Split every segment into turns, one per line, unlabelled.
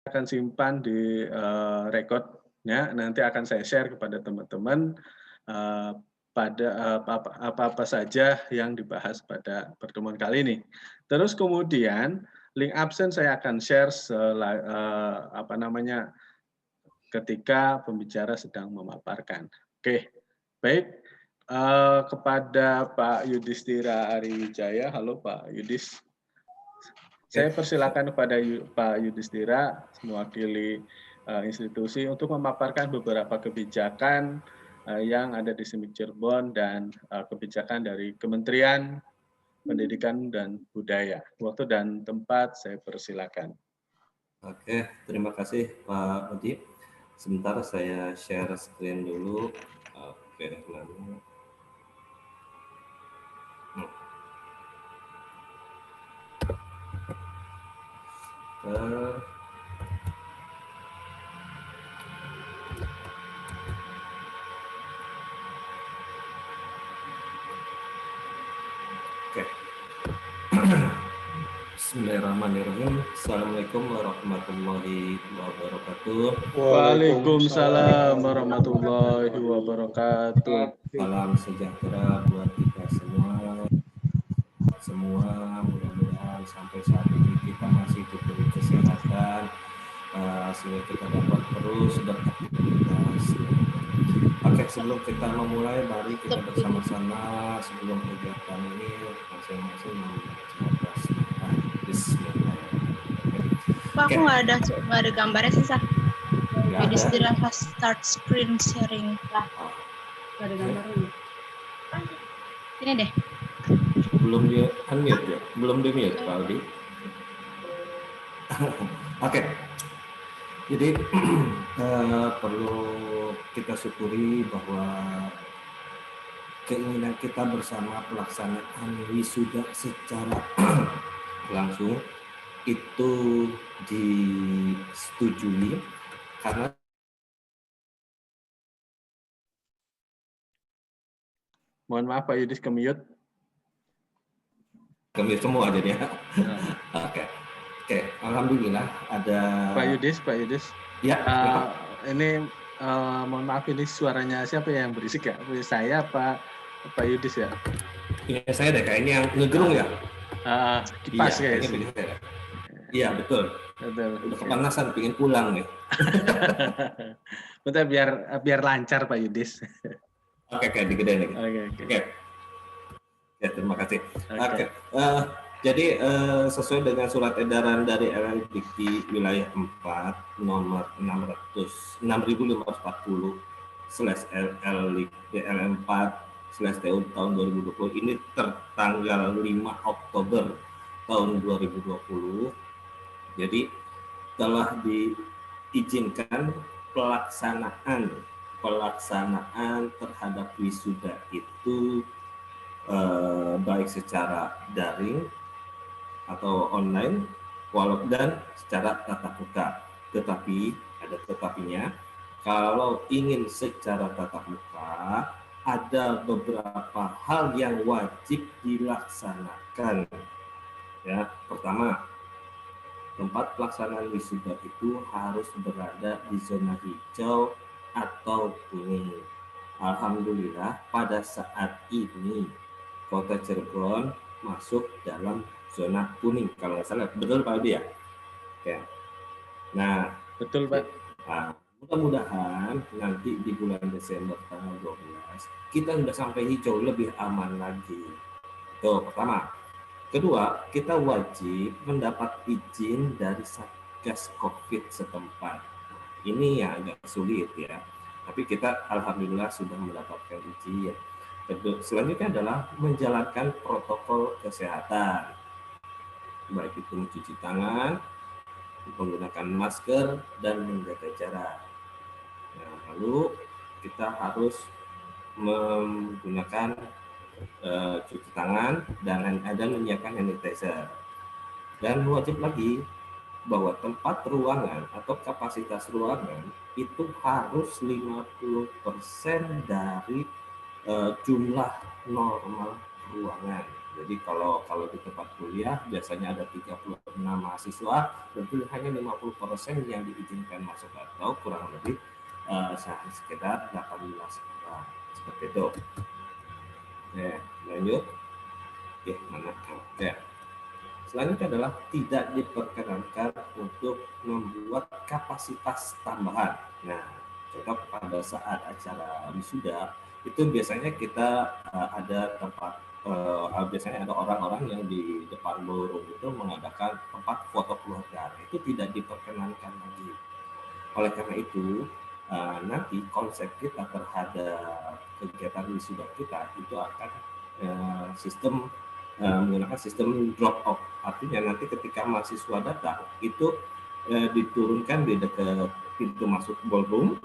akan simpan di rekodnya, nanti akan saya share kepada teman-teman pada apa-apa saja yang dibahas pada pertemuan kali ini. Terus kemudian link absen saya akan share ketika pembicara sedang memaparkan. Oke, baik. Kepada Pak Yudhistira Ariwijaya, halo Pak Yudis. Saya persilakan kepada Pak Yudhistira mewakili institusi untuk memaparkan beberapa kebijakan yang ada di SIMIK Cirebon dan kebijakan dari Kementerian Pendidikan dan Budaya. Waktu dan tempat saya persilakan.
Oke, terima kasih Pak Mujib. Sebentar saya share screen dulu. Oke, lalu. Oke. Bismillahirrahmanirrahim. Assalamualaikum warahmatullahi wabarakatuh.
Waalaikumsalam warahmatullahi wabarakatuh.
Salam sejahtera buat kita semua. Mudah-mudahan sampai saat ini kita masih diberi kesehatan, sehingga kita dapat terus beraktivitas. Oke, sebelum kita memulai, mari kita bersama-sama sebelum kegiatan ini masing-masing membaca basmalah. Bismillahirrahmanirrahim.
Pak, aku nggak ada gambarnya sih, Sah. Jadi setelah start screen sharing lah. Nggak ada gambarnya. Ini deh.
Belum di unmute ya? Belum di mute, Pak Aldi. Oke. Jadi perlu kita syukuri bahwa keinginan kita bersama pelaksanaan wisuda secara langsung itu disetujui karena
mohon maaf Pak Yudis ke-mute.
Ke-mute semua jadi ya. Oke, alhamdulillah ada
Pak Yudis.
Ya.
Ini mohon maaf, ini suaranya siapa yang berisik ya? Saya Pak Yudis ya?
Iya, saya deh kayaknya yang ngegerung ya.
Kipas
iya,
guys.
Iya betul. Udah kepanasan, pengen pulang nih.
Bentar biar lancar Pak Yudis.
Oke, digedein lagi. Oke. Ya, terima kasih. Oke. Jadi sesuai dengan surat edaran dari LL Dikti Wilayah 4 nomor 65.LL/LM4/TU tahun 2020 ini tertanggal 5 Oktober tahun 2020. Jadi telah diizinkan pelaksanaan terhadap wisuda itu baik secara daring atau online, dan secara tatap muka. Tetapi ada tetapinya, kalau ingin secara tatap muka, ada beberapa hal yang wajib dilaksanakan. Ya, pertama, tempat pelaksanaan wisuda itu harus berada di zona hijau atau kuning. Alhamdulillah pada saat ini Kota Cirebon masuk dalam zona kuning, kalau nggak salah. Betul Pak Adi ya? Oke. Nah,
betul Pak.
Nah, mudah-mudahan nanti di bulan Desember tanggal 12 kita sudah sampai hijau, lebih aman lagi. Itu pertama. Kedua, kita wajib mendapat izin dari Satgas COVID setempat. Ini yang agak sulit ya. Tapi kita alhamdulillah sudah mendapatkan izin. Selanjutnya adalah menjalankan protokol kesehatan. Baik itu mencuci tangan, menggunakan masker, dan menjaga jarak. Nah, lalu kita harus menggunakan cuci tangan dan menyiapkan sanitizer. Dan wajib lagi bahwa tempat ruangan atau kapasitas ruangan itu harus 50% dari jumlah normal ruangan. Jadi kalau di tempat kuliah biasanya ada 36 mahasiswa, tentu hanya 50% yang diizinkan masuk atau kurang lebih sekitar 18 orang. Seperti itu. Oke, lanjut. Oke, mana? Oke. Selanjutnya adalah tidak diperkenankan untuk membuat kapasitas tambahan. Nah, contoh pada saat acara wisuda itu biasanya kita ada tempat biasanya ada orang-orang yang di depan ballroom itu mengadakan tempat foto keluarga. Itu tidak diperkenankan lagi. Oleh karena itu nanti konsep kita terhadap kegiatan wisuda kita itu akan menggunakan sistem drop off. Artinya nanti ketika mahasiswa datang itu diturunkan di dekat pintu masuk ballroom,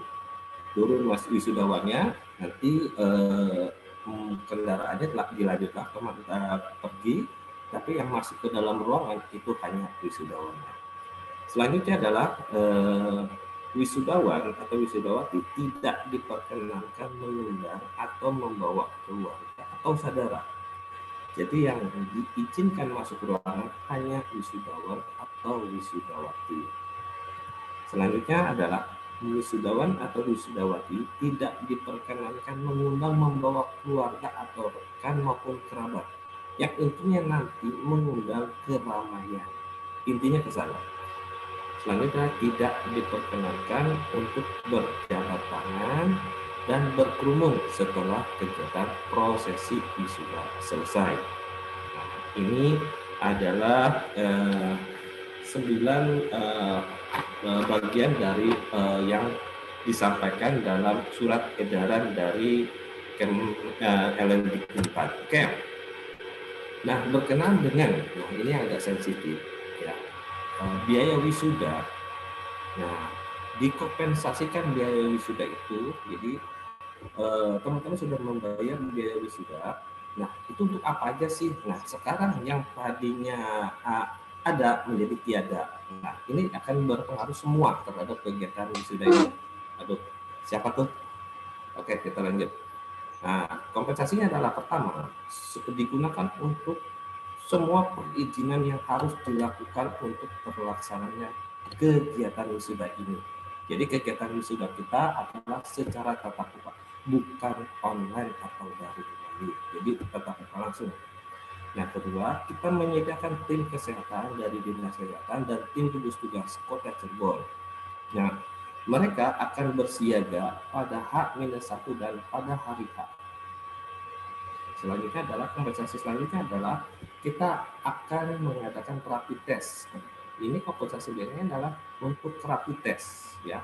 turun wisudawannya, nanti kendaraannya telah dilanjutkan pergi, tapi yang masuk ke dalam ruangan itu hanya wisudawannya. Selanjutnya adalah wisudawan atau wisudawati tidak diperkenankan mengundang atau membawa keluarga atau saudara. Jadi yang diizinkan masuk ruangan hanya wisudawan atau wisudawati. Selanjutnya adalah wisudawan atau wisudawati tidak diperkenankan mengundang membawa keluarga atau rekan maupun kerabat yang intinya nanti mengundang keramaian. Intinya ke sana. Selanjutnya tidak diperkenankan untuk berjabat tangan dan berkerumun setelah kegiatan prosesi wisuda selesai. Nah, ini adalah 9 bagian dari yang disampaikan dalam surat edaran dari LMDikti 4. Oke. Nah, berkenaan dengan, ini agak sensitif, ya, biaya wisuda. Nah, dikompensasikan biaya wisuda itu, jadi teman-teman sudah membayar biaya wisuda. Nah, itu untuk apa aja sih? Nah, sekarang yang tadinya ada menjadi tiada. Nah, ini akan berpengaruh semua terhadap kegiatan wisuda ini. Aduh, siapa tuh? Oke, kita lanjut. Nah, kompensasinya adalah pertama, digunakan untuk semua perizinan yang harus dilakukan untuk terlaksananya kegiatan wisuda ini. Jadi kegiatan wisuda kita adalah secara tatap muka, bukan online atau daring lagi. Jadi tatap muka langsung. Nah, kedua, kita menyediakan tim kesehatan dari Dinas Kesehatan dan tim gugus tugas Kota Cirebon. Nah, mereka akan bersiaga pada H-1 dan pada hari H. Selanjutnya adalah kompensasi selanjutnya adalah kita akan mengadakan rapid test. Ini kompensasi biasanya adalah untuk rapid test, ya.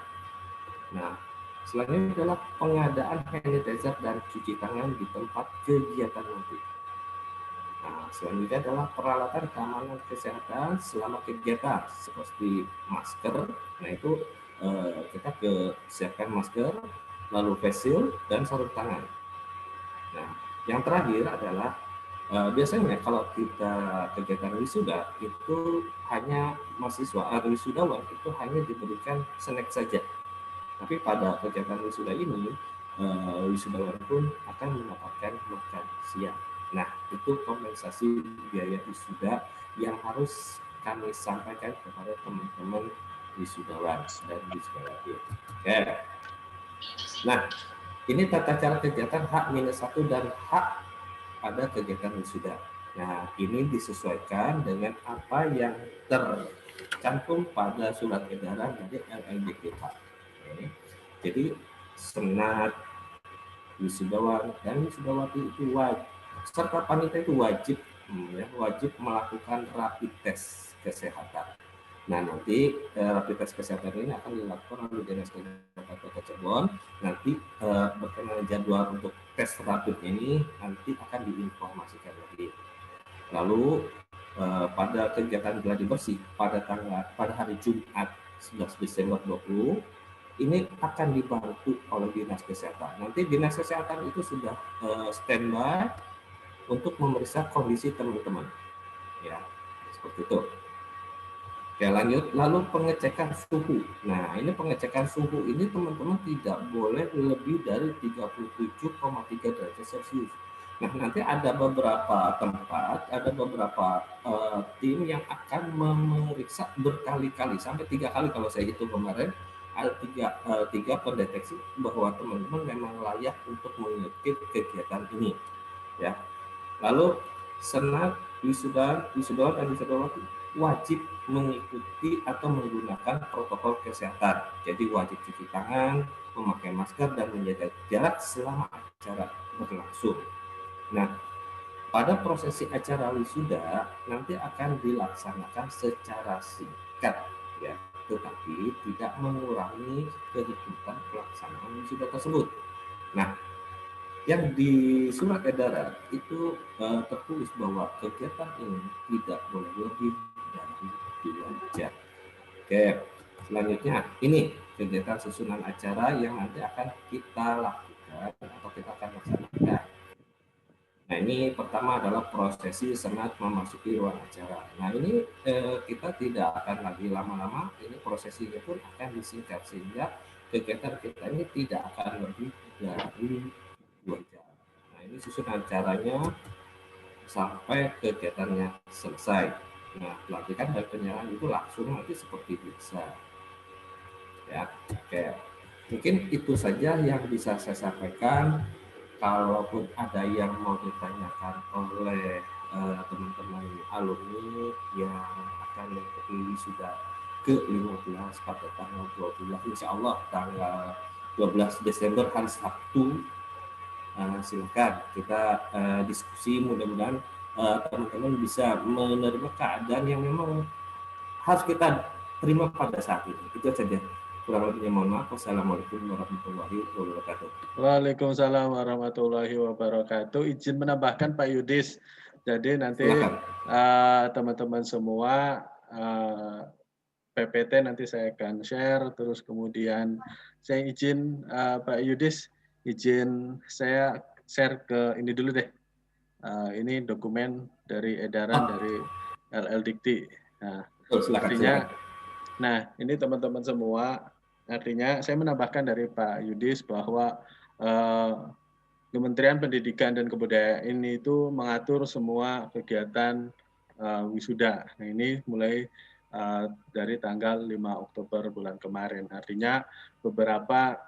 Nah, selanjutnya adalah pengadaan sanitizer dan cuci tangan di tempat kegiatan nanti. Nah, selanjutnya adalah peralatan keamanan kesehatan selama kegiatan seperti masker. Nah, itu kita siapkan masker, lalu face shield dan sarung tangan. Nah, yang terakhir adalah biasanya kalau kita kegiatan wisuda itu hanya mahasiswa atau wisudawan itu hanya diberikan snack saja. Tapi pada kegiatan wisuda ini wisudawan pun akan mendapatkan makan siang. Nah, itu kompensasi biaya wisuda yang harus kami sampaikan kepada teman-teman wisudawan dan wisudawati. Oke. Nah, ini tata cara kegiatan H-1 dan H pada kegiatan wisuda. Nah, ini disesuaikan dengan apa yang tercantum pada surat edaran dari LMDikti 4. Jadi, senat, wisudawan dan wisudawati itu wajib, serta panitia itu wajib melakukan rapid test kesehatan. Nah, nanti rapid test kesehatan ini akan dilakukan oleh Dinas Kesehatan Kota Cirebon. Nanti berkenaan jadwal untuk tes rapid ini nanti akan diinformasikan lagi. Lalu pada kegiatan gladi bersih pada hari Jumat 11 Desember 20 ini akan dibantu oleh Dinas Kesehatan. Nanti Dinas Kesehatan itu sudah standby untuk memeriksa kondisi teman-teman. Ya, seperti itu. Oke, lanjut. Lalu pengecekan suhu. Nah, ini pengecekan suhu ini teman-teman tidak boleh lebih dari 37,3 derajat Celcius. Nah, nanti ada beberapa tempat, ada beberapa tim yang akan memeriksa berkali-kali, sampai 3 kali kalau saya hitung kemarin, ada tiga pendeteksi bahwa teman-teman memang layak untuk mengikuti kegiatan ini. Ya. Lalu senat, wisudawan dan wisudawati wajib mengikuti atau menggunakan protokol kesehatan. Jadi wajib cuci tangan, memakai masker, dan menjaga jarak selama acara berlangsung. Nah, pada prosesi acara wisuda nanti akan dilaksanakan secara singkat, ya, tetapi tidak mengurangi kehidupan pelaksanaan wisuda tersebut. Nah, yang di surat edaran itu tertulis bahwa kegiatan ini tidak boleh lebih dari 2 jam. Oke, selanjutnya ini kegiatan susunan acara yang nanti akan kita lakukan atau kita akan laksanakan. Nah, ini pertama adalah prosesi senat memasuki ruang acara. Nah, ini kita tidak akan lagi lama-lama, ini prosesinya pun akan disingkat sehingga kegiatan kita ini tidak akan lebih dari 2 jam. Nah, ini susunan acaranya sampai kegiatannya selesai. Nah, pelantikan dan penyerahan itu langsung nanti seperti biasa. Ya, oke. Mungkin itu saja yang bisa saya sampaikan. Kalaupun ada yang mau ditanyakan oleh teman-teman alumni yang akan mengikuti wisuda ke-15 pada tanggal 12, insya Allah tanggal 12 Desember hari Sabtu, silakan kita diskusi. Mudah-mudahan teman-teman bisa menerima keadaan yang memang harus kita terima pada saat ini. Itu saja. Kurang lebihnya mohon maaf. Wassalamualaikum warahmatullahi wabarakatuh.
Waalaikumsalam warahmatullahi wabarakatuh. Izin menambahkan Pak Yudis. Jadi nanti teman-teman semua PPT nanti saya akan share. Terus kemudian saya izin Pak Yudis, izin saya share ke ini dulu deh. Ini dokumen dari edaran dari LLDikti. Nah, artinya, nah ini teman-teman semua. Artinya saya menambahkan dari Pak Yudis bahwa Kementerian Pendidikan dan Kebudayaan ini itu mengatur semua kegiatan wisuda. Nah, ini mulai dari tanggal 5 Oktober bulan kemarin. Artinya beberapa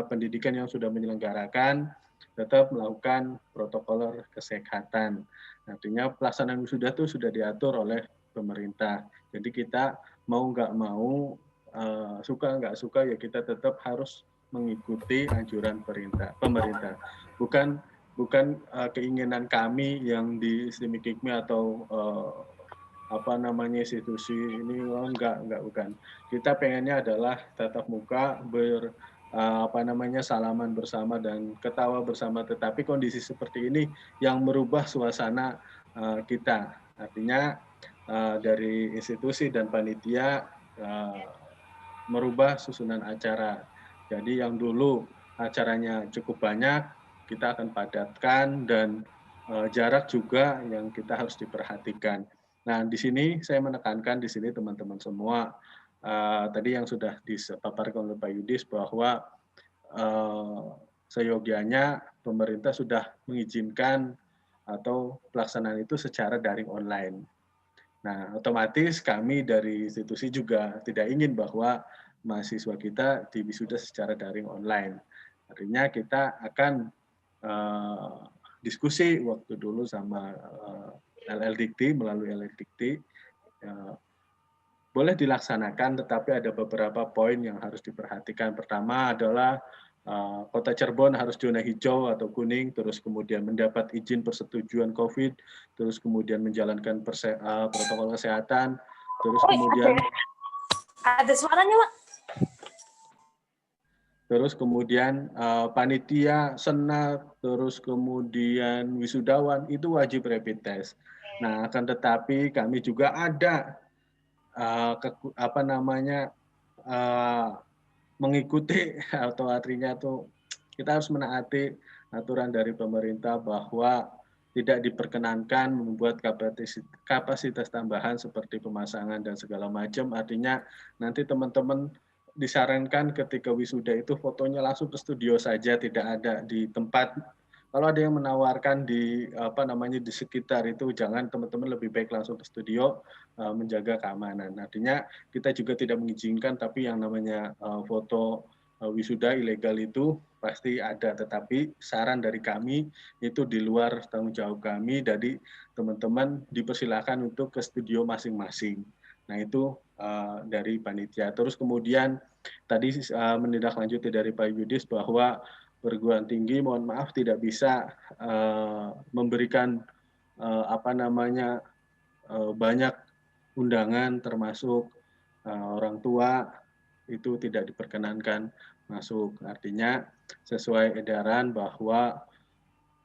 pendidikan yang sudah menyelenggarakan tetap melakukan protokol kesehatan. Artinya pelaksanaan wisuda itu sudah diatur oleh pemerintah. Jadi kita mau nggak mau, suka nggak suka, ya kita tetap harus mengikuti anjuran pemerintah. Bukan keinginan kami yang di STIMIKIKMI atau institusi ini, enggak, bukan. Kita pengennya adalah tatap muka, salaman bersama dan ketawa bersama, tetapi kondisi seperti ini yang merubah suasana kita. Artinya dari institusi dan panitia merubah susunan acara. Jadi yang dulu acaranya cukup banyak, kita akan padatkan, dan jarak juga yang kita harus diperhatikan. Nah, di sini saya menekankan di sini teman-teman semua, tadi yang sudah dipaparkan oleh Pak Yudis bahwa seyogianya pemerintah sudah mengizinkan atau pelaksanaan itu secara daring online. Nah, otomatis kami dari institusi juga tidak ingin bahwa mahasiswa kita di wisuda secara daring online. Artinya kita akan diskusi waktu dulu sama LLDikti, melalui LLDikti, boleh dilaksanakan, tetapi ada beberapa poin yang harus diperhatikan. Pertama adalah Kota Cirebon harus zona hijau atau kuning, terus kemudian mendapat izin persetujuan COVID, terus kemudian menjalankan protokol kesehatan, terus kemudian
ada suaranya, Pak.
Terus kemudian panitia, senat, terus kemudian wisudawan itu wajib rapid test. Nah, akan tetapi kami juga ada mengikuti, atau artinya tuh kita harus menaati aturan dari pemerintah bahwa tidak diperkenankan membuat kapasitas tambahan seperti pemasangan dan segala macam. Artinya nanti teman-teman disarankan ketika wisuda itu fotonya langsung ke studio saja, tidak ada di tempat kalau ada yang menawarkan di di sekitar itu, jangan teman-teman lebih baik langsung ke studio menjaga keamanan. Artinya kita juga tidak mengizinkan, tapi yang namanya foto wisuda ilegal itu pasti ada. Tetapi saran dari kami itu di luar tanggung jawab kami, dari teman-teman dipersilakan untuk ke studio masing-masing. Nah itu dari panitia. Terus kemudian tadi menindaklanjuti dari Pak Yudis bahwa perguruan tinggi, mohon maaf tidak bisa memberikan banyak undangan, termasuk orang tua itu tidak diperkenankan masuk. Artinya sesuai edaran bahwa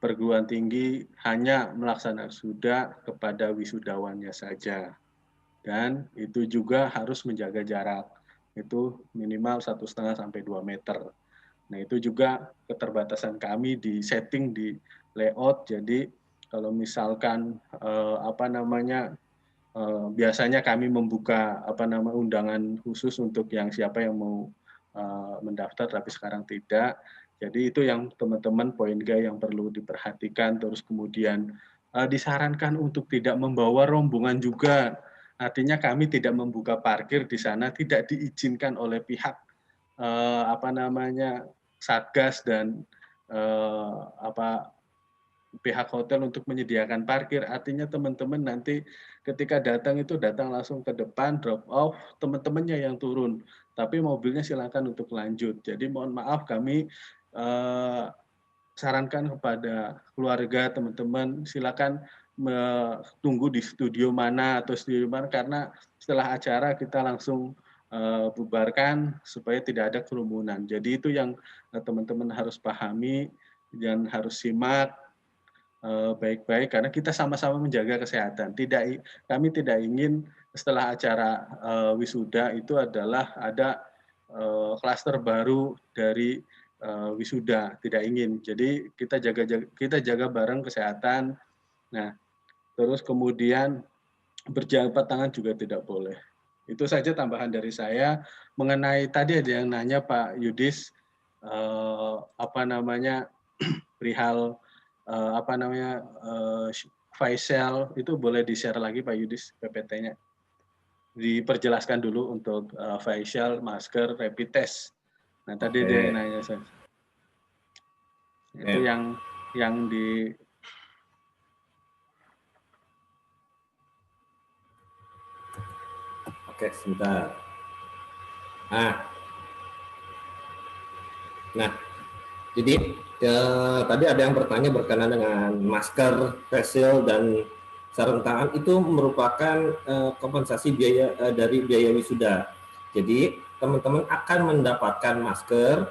perguruan tinggi hanya melaksanakan wisuda kepada wisudawannya saja, dan itu juga harus menjaga jarak, itu minimal 1,5 sampai 2 meter. Nah itu juga keterbatasan kami di setting di layout. Jadi kalau misalkan biasanya kami membuka undangan khusus untuk yang siapa yang mau mendaftar, tapi sekarang tidak. Jadi itu yang teman-teman poin G yang perlu diperhatikan. Terus kemudian disarankan untuk tidak membawa rombongan juga. Artinya kami tidak membuka parkir di sana, tidak diizinkan oleh pihak Satgas dan pihak hotel untuk menyediakan parkir. Artinya teman-teman nanti ketika datang itu datang langsung ke depan, drop off, teman-temannya yang turun, tapi mobilnya silakan untuk lanjut. Jadi mohon maaf, kami sarankan kepada keluarga teman-teman silakan tunggu di studio mana atau studio mana, karena setelah acara kita langsung bubarkan supaya tidak ada kerumunan. Jadi itu yang teman-teman harus pahami dan harus simak baik-baik, karena kita sama-sama menjaga kesehatan. Kami tidak ingin setelah acara wisuda itu adalah ada klaster baru dari wisuda, tidak ingin. Jadi kita jaga bareng kesehatan. Nah, terus kemudian berjabat tangan juga tidak boleh. Itu saja tambahan dari saya. Mengenai tadi ada yang nanya Pak Yudis, perihal Faisal, itu boleh di-share lagi Pak Yudis PPT-nya. Diperjelaskan dulu untuk Faisal, masker, rapid test. Nah tadi dia yang nanya saya. Itu yang di.
Oke, sebentar. Nah, jadi tadi ada yang bertanya berkenaan dengan masker, face shield, dan sarung tangan. Itu merupakan kompensasi biaya dari biaya wisuda. Jadi teman-teman akan mendapatkan masker,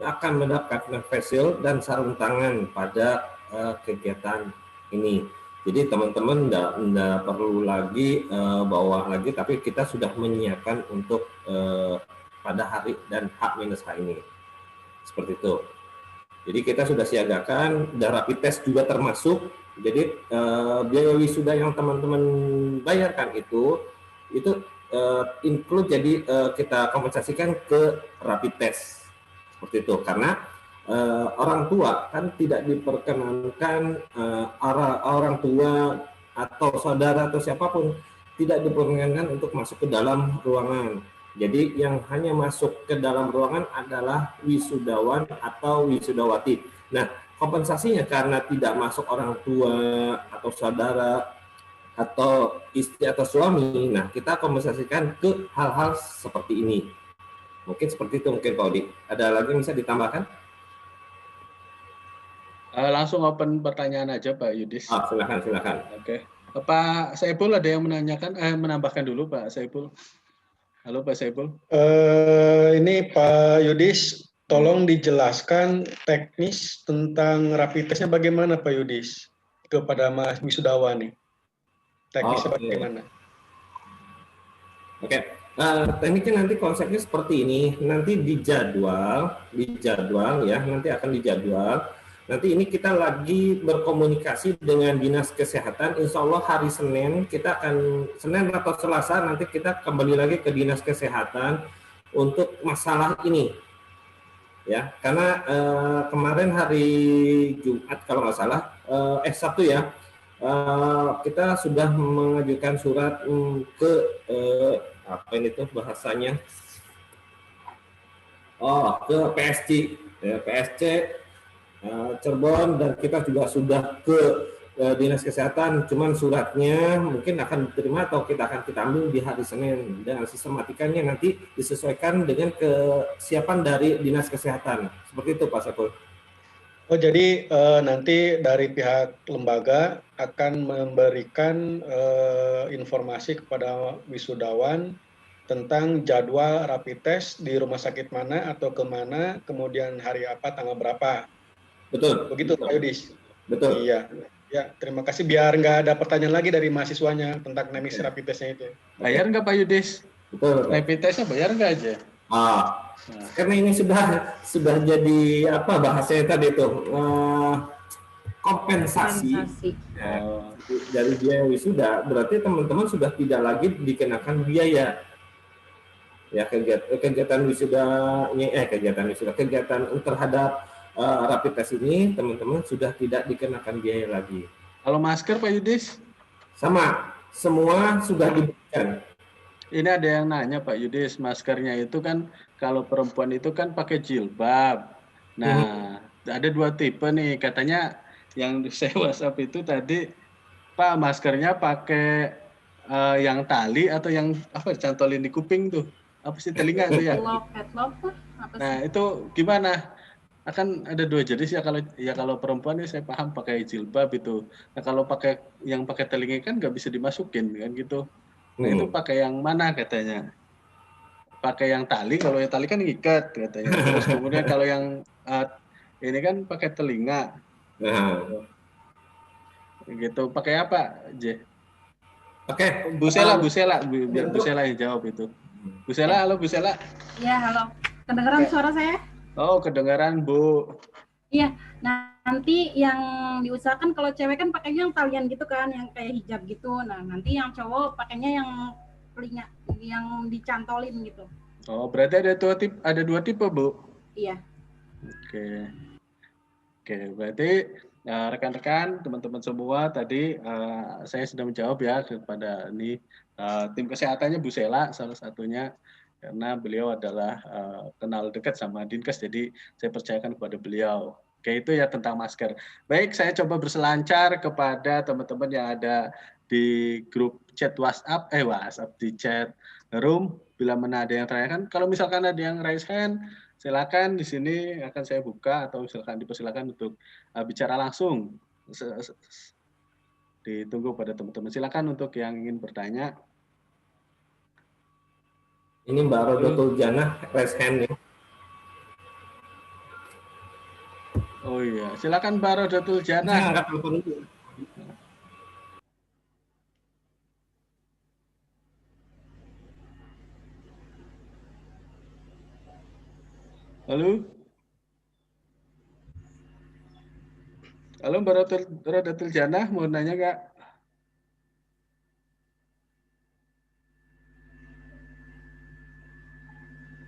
akan mendapatkan face shield dan sarung tangan pada kegiatan ini. Jadi teman-teman tidak perlu lagi bawa lagi, tapi kita sudah menyiapkan untuk pada hari dan H-H ini. Seperti itu. Jadi kita sudah siagakan, dan rapid test juga termasuk. Jadi biaya wisuda yang teman-teman bayarkan itu include, jadi kita kompensasikan ke rapid test. Seperti itu, karena orang tua kan tidak diperkenankan, orang tua atau saudara atau siapapun tidak diperkenankan untuk masuk ke dalam ruangan. Jadi yang hanya masuk ke dalam ruangan adalah wisudawan atau wisudawati. Nah, kompensasinya karena tidak masuk orang tua atau saudara atau istri atau suami, nah kita kompensasikan ke hal-hal seperti ini. Mungkin seperti itu mungkin Pak Odi. Ada lagi yang bisa ditambahkan?
Langsung open pertanyaan aja Pak Yudis.
Silakan.
Oke. Pak Saiful ada yang menambahkan dulu Pak Saiful. Halo Pak Saiful.
Ini Pak Yudis, tolong dijelaskan teknis tentang rapid testnya bagaimana Pak Yudis kepada Mas Wisudawan nih. Teknisnya bagaimana?
Oke. Tekniknya nanti konsepnya seperti ini. Nanti dijadwal ya. Nanti akan dijadwal. Nanti ini kita lagi berkomunikasi dengan Dinas Kesehatan. Insya Allah hari Senin Senin atau Selasa nanti kita kembali lagi ke Dinas Kesehatan untuk masalah ini. ya, karena kemarin hari Jumat kalau nggak salah, Sabtu ya, kita sudah mengajukan surat ke apa ini tuh bahasanya, ke PSC, ya, PSC Cirebon, dan kita juga sudah ke Dinas Kesehatan, cuman suratnya mungkin akan diterima atau kita ambil di hari Senin, dan sistematikanya nanti disesuaikan dengan kesiapan dari Dinas Kesehatan. Seperti itu Pak Saiful.
Oh, jadi nanti dari pihak lembaga akan memberikan informasi kepada wisudawan tentang jadwal rapid test di rumah sakit mana atau kemana, kemudian hari apa, tanggal berapa.
Betul.
Begitu Pak Yudis?
Betul.
Iya. Ya, terima kasih. Biar nggak ada pertanyaan lagi dari mahasiswanya tentang teknis rapid testnya itu.
Bayar nggak Pak Yudis?
Betul.
Rapid testnya bayar nggak aja?
Karena ini sudah jadi apa bahasanya tadi itu, kompensasi. Ya, dari biaya wisuda, berarti teman-teman sudah tidak lagi dikenakan biaya. Ya, kegiatan terhadap rapid test ini teman-teman sudah tidak dikenakan biaya lagi.
Kalau masker Pak Yudis?
Sama, semua sudah diberikan.
Ini ada yang nanya Pak Yudis, maskernya itu kan kalau perempuan itu kan pakai jilbab. Nah, ada 2 tipe nih, katanya yang saya WhatsApp itu tadi, Pak maskernya pakai yang tali atau yang apa dicantolin di kuping tuh? Apa sih, telinga itu ya? Nah, itu gimana? Akan ada 2 jenis ya, kalau perempuan ya saya paham pakai jilbab itu. Nah, kalau yang pakai telinga kan nggak bisa dimasukin kan gitu. Nah, itu pakai yang mana katanya? Pakai yang tali, kalau yang tali kan ngikat katanya. Terus kemudian kalau yang ini kan pakai telinga. Gitu. Pakai apa, J?
Pakai
Bu Sela, biar Bu Sela yang jawab itu. Bu Sela, halo Bu Sela.
Ya, halo. Kedengaran suara saya?
Oh, kedengaran Bu.
Iya, nah nanti yang diusahakan kalau cewek kan pakainya yang talian gitu kan, yang kayak hijab gitu. Nah, nanti yang cowok pakainya yang telinga, yang dicantolin gitu.
Oh, berarti ada 2 tipe, Bu?
Iya.
Oke, berarti rekan-rekan, teman-teman semua tadi saya sudah menjawab ya kepada tim kesehatannya Bu Sela salah satunya, karena beliau adalah kenal dekat sama Dinkes, jadi saya percayakan kepada beliau. Oke, itu ya tentang masker. Baik, saya coba berselancar kepada teman-teman yang ada di grup chat WhatsApp, di chat room. Bila mana ada yang tanyakan, kalau misalkan ada yang raise hand, silakan di sini akan saya buka, atau silakan dipersilakan untuk bicara langsung. Ditunggu pada teman-teman. Silakan untuk yang ingin bertanya.
Ini Mbak Rodotul Jannah raise hand nih.
Oh iya, silakan Mbak Rodotul Jannah. Halo? Halo Mbak Rodotul Jannah, mau nanya nggak?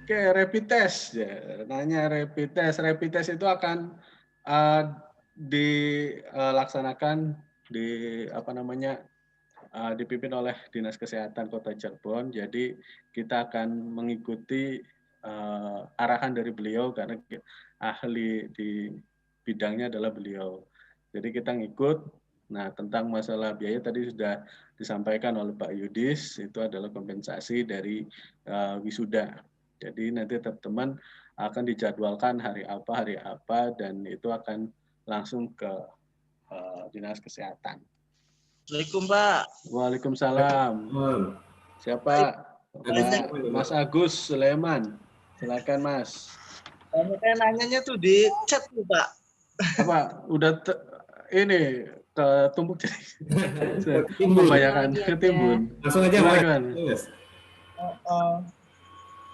Oke, rapid test ya. Nanya rapid test. Rapid test itu akan dilaksanakan dipimpin oleh Dinas Kesehatan Kota Cirebon. Jadi kita akan mengikuti arahan dari beliau karena ahli di bidangnya adalah beliau. Jadi kita ngikut. Nah, tentang masalah biaya tadi sudah disampaikan oleh Pak Yudis, itu adalah kompensasi dari wisuda. Jadi nanti teman-teman akan dijadwalkan hari apa, dan itu akan langsung ke Dinas Kesehatan.
Assalamualaikum Pak.
Waalaikumsalam. Siapa? Mas Agus Sulaiman. Silakan Mas.
Saya nanyanya tuh di chat tuh Pak.
Apa? Udah ini ketumpuk jadi. Membayangkan ketimbun.
Langsung aja Mas.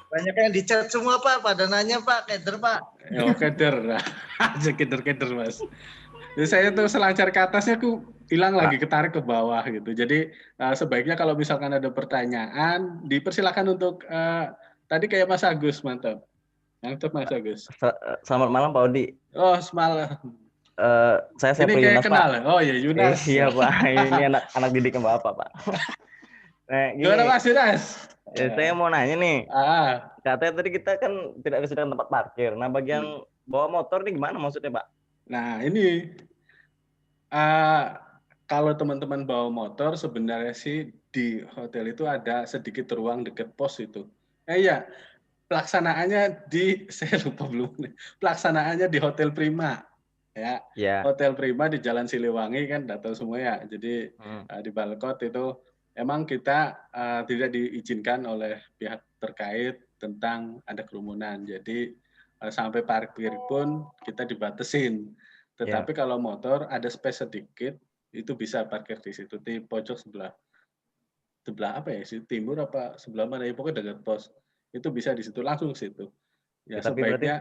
Banyak yang di chat semua Pak, pada nanya Pak, keder Pak.
Oh, keder. Keder Mas. Jadi saya tuh selancar ke atasnya aku hilang lagi, ketarik ke bawah gitu. Jadi sebaiknya kalau misalkan ada pertanyaan, dipersilakan untuk tadi kayak Mas Agus, mantap. Mantap Mas Agus.
Selamat malam Pak Odi.
Oh, semalam.
Saya
Ini
Sepri
kayak
Yunas, Pak.
kenal. Oh ya, Yunas.
Iya Pak, ini anak didik Bapak, Pak. Nah,
Gimana
gini,
Mas Yunas?
saya mau nanya nih.
Ah,
Katanya tadi kita kan tidak disediakan tempat parkir. Nah, bagian bawa motor ini gimana maksudnya, Pak?
nah ini kalau teman-teman bawa motor sebenarnya sih di hotel itu ada sedikit ruang dekat pos itu. Iya, pelaksanaannya di saya lupa belum. Pelaksanaannya di Hotel Prima. Ya,
Ya.
Hotel Prima di Jalan Siliwangi kan, tidak tahu semua ya. Jadi di Balkot itu emang kita tidak diizinkan oleh pihak terkait tentang ada kerumunan. Jadi sampai parkir pun kita dibatasin. Tetapi kalau motor ada space sedikit, itu bisa parkir di situ di pojok sebelah apa ya? Timur apa sebelah mana ya? Pokoknya dekat pos. Itu bisa di situ langsung ke situ. Ya,
tapi
sebaiknya